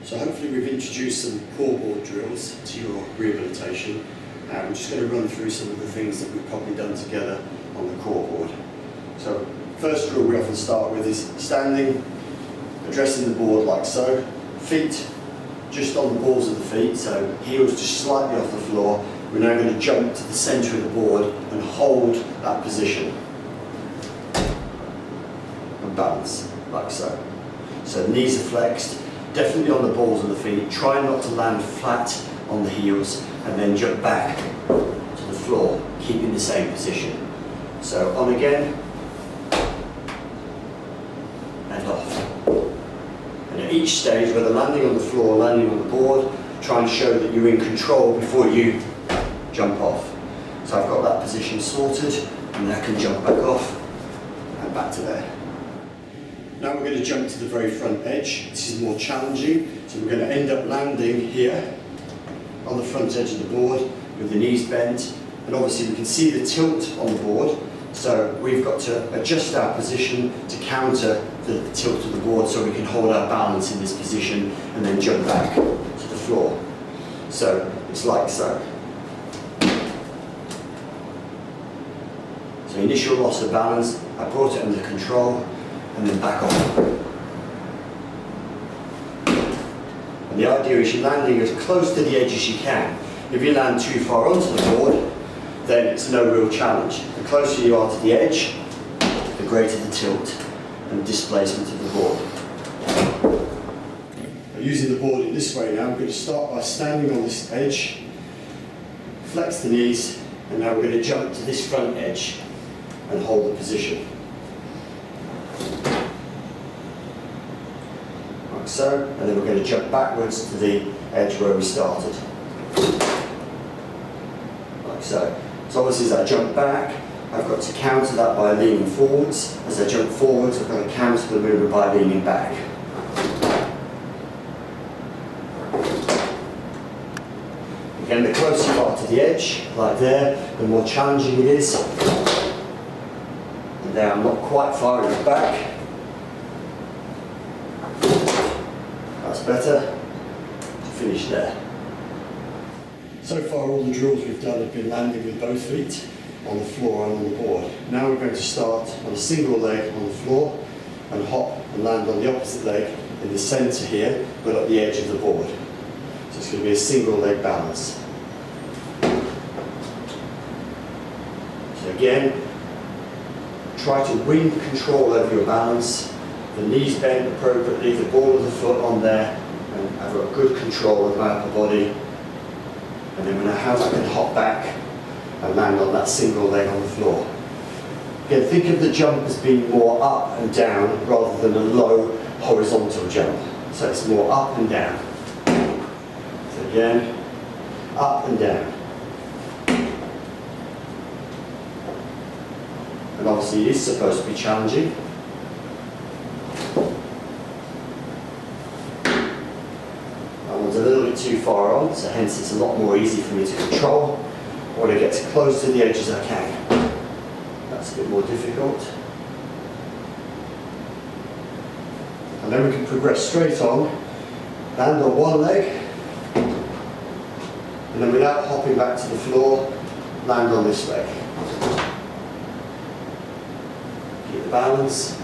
So hopefully we've introduced some core board drills to your rehabilitation. I'm just going to run through some of the things that we've probably done together on the core board. So first drill we often start with is standing, addressing the board like so, feet just on the balls of the feet, so heels just slightly off the floor. We're now going to jump to the centre of the board and hold that position and balance like so. So knees are flexed, definitely on the balls of the feet. Try not to land flat on the heels and then jump back to the floor, keeping the same position. So on again and off. And at each stage, whether landing on the floor or landing on the board, try and show that you're in control before you jump off. So I've got that position sorted and then I can jump back off and back to there. Now we're going to jump to the very front edge. This is more challenging, so we're going to end up landing here on the front edge of the board with the knees bent, and obviously we can see the tilt on the board, so we've got to adjust our position to counter the tilt of the board so we can hold our balance in this position and then jump back to the floor. So it's like so. So initial loss of balance, I brought it under control and then back off. And the idea is you're landing as close to the edge as you can. If you land too far onto the board, then it's no real challenge. The closer you are to the edge, the greater the tilt and displacement of the board. Using the board in this way now, I'm going to start by standing on this edge, flex the knees, and now we're going to jump to this front edge and hold the position. Like so, and then we're going to jump backwards to the edge where we started. Like so. So obviously as I jump back, I've got to counter that by leaning forwards. As I jump forwards, I've got to counter the movement by leaning back. Again, the closer you are to the edge, like there, the more challenging it is. And there I'm not quite far enough back. That's better. To finish there. So far all the drills we've done have been landing with both feet on the floor and on the board. Now we're going to start on a single leg on the floor and hop and land on the opposite leg in the centre here, but at the edge of the board. So it's going to be a single leg balance. So again, try to win control over your balance, the knees bent appropriately, the ball of the foot on there, and I've got good control of my upper body. And then when I have, I can hop back and land on that single leg on the floor. Again, think of the jump as being more up and down rather than a low horizontal jump. So it's more up and down. So again, up and down. And obviously it is supposed to be challenging. A little bit too far on, so hence it's a lot more easy for me to control. I want to get as close to the edge as I can. That's a bit more difficult. And then we can progress straight on, land on one leg, and then without hopping back to the floor, land on this leg. Keep the balance.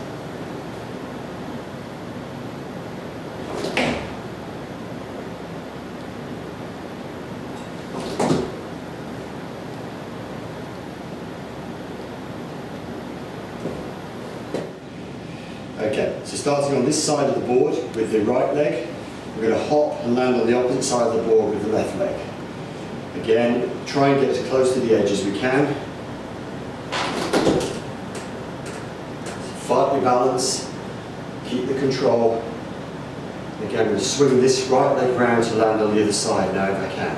Okay, so starting on this side of the board with the right leg, we're going to hop and land on the opposite side of the board with the left leg. Again, try and get as close to the edge as we can. Fight your balance, keep the control. Again, I'm going to swing this right leg round to land on the other side now if I can.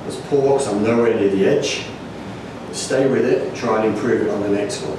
Let's pause because I'm nowhere near the edge. Stay with it and try and improve it on the next one.